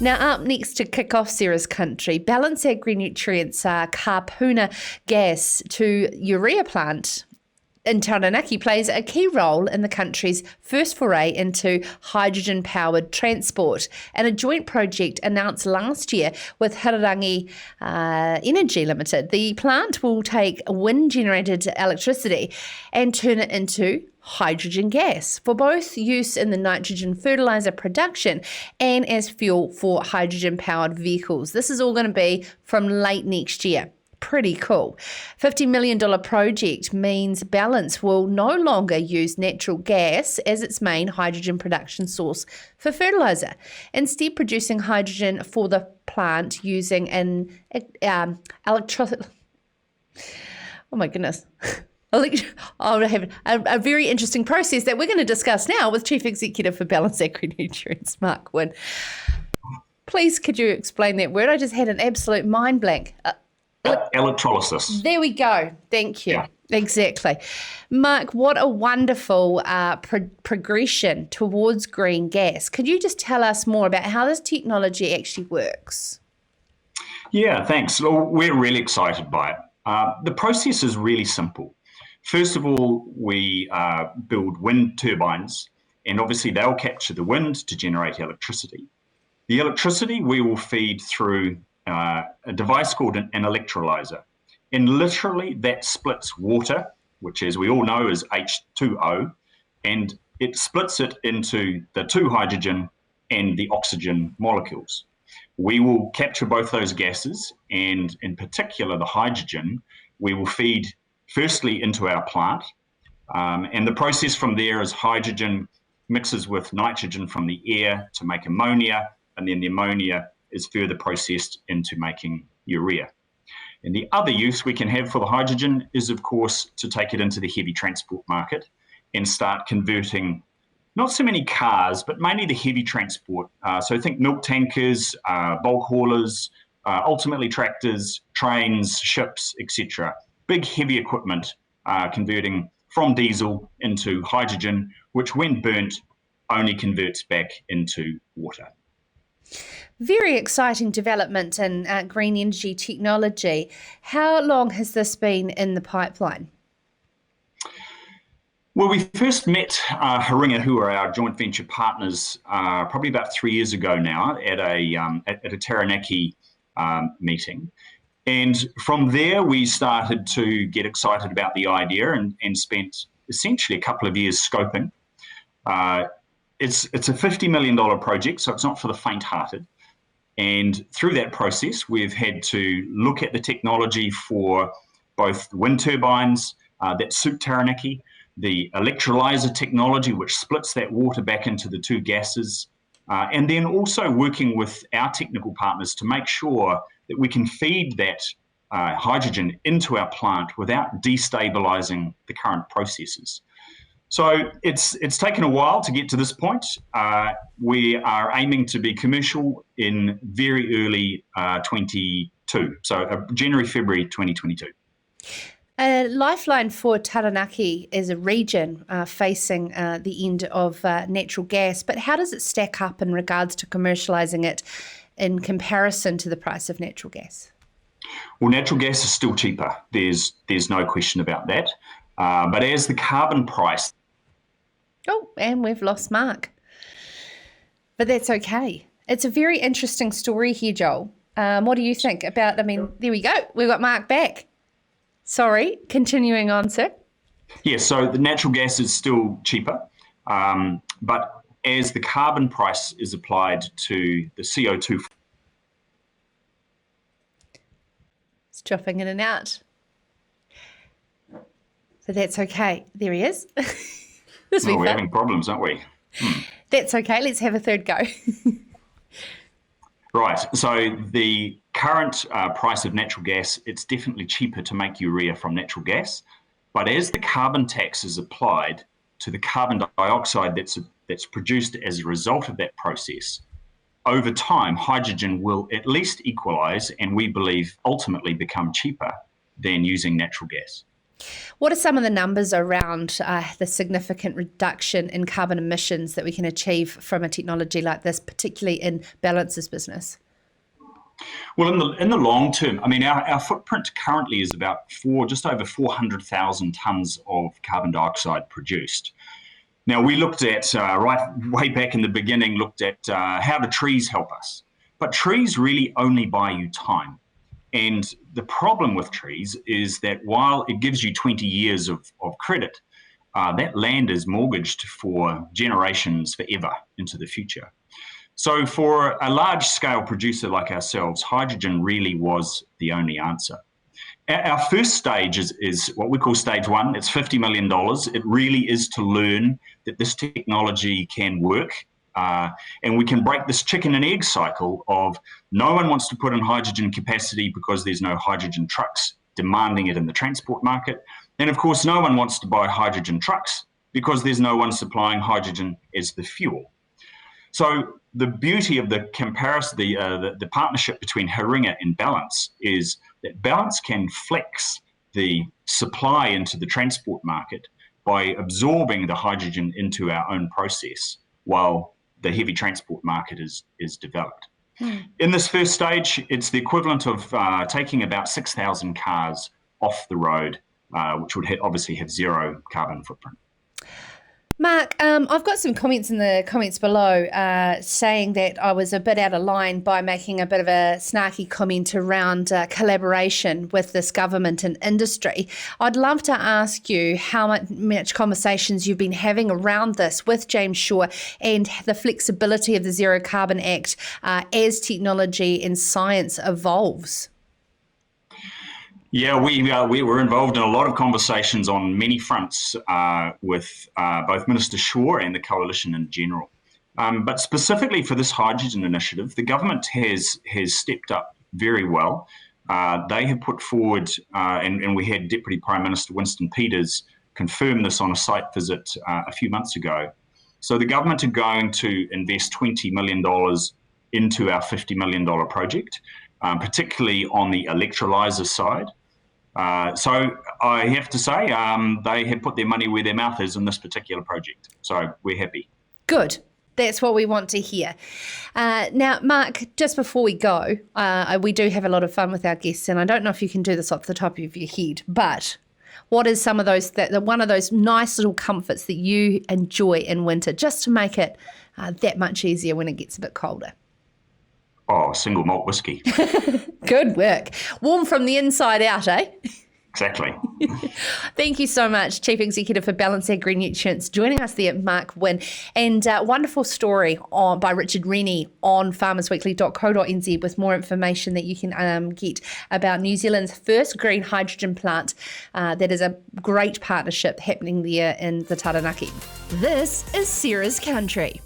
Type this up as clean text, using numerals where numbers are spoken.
Now, up next to kick off Sarah's country, Ballance Agri-Nutrients Kapuna gas to urea plant in Taranaki plays a key role in the country's first foray into hydrogen-powered transport, and a joint project announced last year with Taranaki Energy Limited. The plant will take wind-generated electricity and turn it into hydrogen gas for both use in the nitrogen fertiliser production and as fuel for hydrogen-powered vehicles. This is all going to be from late next year. Pretty cool. $50 million project means Ballance will no longer use natural gas as its main hydrogen production source for fertiliser, instead producing hydrogen for the plant using an electrolysis. Oh my goodness. I'll have a very interesting process that we're going to discuss now with Chief Executive for Ballance Agri-Nutrients, Mark Wynne. Please, could you explain that word? I just had an absolute mind blank. Electrolysis. There we go. Thank you. Yeah. Exactly. Mark, what a wonderful progression towards green gas. Could you just tell us more about how this technology actually works? Yeah, thanks. Well, we're really excited by it. The process is really simple. First of all, we build wind turbines, and obviously they'll capture the wind to generate electricity. The electricity we will feed through a device called an electrolyser. And literally that splits water, which as we all know is H2O, and it splits it into the two hydrogen and the oxygen molecules. We will capture both those gases, and in particular the hydrogen, we will feed firstly into our plant. And the process from there is hydrogen mixes with nitrogen from the air to make ammonia, and then the ammonia is further processed into making urea. And the other use we can have for the hydrogen is, of course, to take it into the heavy transport market and start converting not so many cars, but mainly the heavy transport. So think milk tankers, bulk haulers, ultimately tractors, trains, ships, etc. Big heavy equipment converting from diesel into hydrogen, which when burnt only converts back into water. Very exciting development in green energy technology. How long has this been in the pipeline? Well, we first met Haringa, who are our joint venture partners, probably about 3 years ago now at a Taranaki meeting. And from there, we started to get excited about the idea and spent essentially a couple of years scoping. It's a $50 million project, so it's not for the faint-hearted. And through that process, we've had to look at the technology for both wind turbines that suit Taranaki, the electrolyser technology, which splits that water back into the two gases, and then also working with our technical partners to make sure that we can feed that hydrogen into our plant without destabilising the current processes. So it's taken a while to get to this point. We are aiming to be commercial in very early 22, so January, February 2022. A lifeline for Taranaki is a region facing the end of natural gas, but how does it stack up in regards to commercialising it in comparison to the price of natural gas? Well, natural gas is still cheaper. There's no question about that. But as the carbon price... Oh, and we've lost Mark. But that's okay. It's a very interesting story here, Joel. What do you think about, there we go. We've got Mark back. Sorry, continuing on, sir. Yeah, so the natural gas is still cheaper, but as the carbon price is applied to the CO2... It's dropping in and out. So that's okay. There he is. We're having problems, aren't we? That's okay. Let's have a third go. Right. So the current price of natural gas, it's definitely cheaper to make urea from natural gas. But as the carbon tax is applied to the carbon dioxide that's produced as a result of that process, over time, hydrogen will at least equalise and we believe ultimately become cheaper than using natural gas. What are some of the numbers around the significant reduction in carbon emissions that we can achieve from a technology like this, particularly in Balance's business? Well, in the long term, I mean, our footprint currently is about just over 400,000 tonnes of carbon dioxide produced. Now, we looked at, way back in the beginning, looked at how do trees help us? But trees really only buy you time. And the problem with trees is that while it gives you 20 years of credit, that land is mortgaged for generations forever into the future. So for a large-scale producer like ourselves, hydrogen really was the only answer. Our first stage is what we call stage one. It's $50 million. It really is to learn that this technology can work. And we can break this chicken and egg cycle of no one wants to put in hydrogen capacity because there's no hydrogen trucks demanding it in the transport market. And of course, no one wants to buy hydrogen trucks because there's no one supplying hydrogen as the fuel. So the beauty of the comparison, the partnership between Haringa and Ballance is that Ballance can flex the supply into the transport market by absorbing the hydrogen into our own process while the heavy transport market is developed. In this first stage, it's the equivalent of taking about 6,000 cars off the road, which would obviously have zero carbon footprint. Mark, I've got some comments in the comments below saying that I was a bit out of line by making a bit of a snarky comment around collaboration with this government and industry. I'd love to ask you how much conversations you've been having around this with James Shaw and the flexibility of the Zero Carbon Act as technology and science evolves. Yeah, we were involved in a lot of conversations on many fronts with both Minister Shaw and the coalition in general. But specifically for this hydrogen initiative, the government has stepped up very well. They have put forward, and we had Deputy Prime Minister Winston Peters confirm this on a site visit a few months ago. So the government are going to invest $20 million into our $50 million project, particularly on the electrolyser side. So I have to say they have put their money where their mouth is in this particular project. So we're happy. Good. That's what we want to hear. Now, Mark, just before we go, we do have a lot of fun with our guests, and I don't know if you can do this off the top of your head, but what is some of those, one of those nice little comforts that you enjoy in winter, just to make it that much easier when it gets a bit colder? Oh, single malt whiskey. Good work. Warm from the inside out, eh? Exactly. Thank you so much, Chief Executive for Ballance Agri-Nutrients, joining us there, Mark Wynne. And wonderful story by Richard Rennie on farmersweekly.co.nz with more information that you can get about New Zealand's first green hydrogen plant. That is a great partnership happening there in the Taranaki. This is Sarah's Country.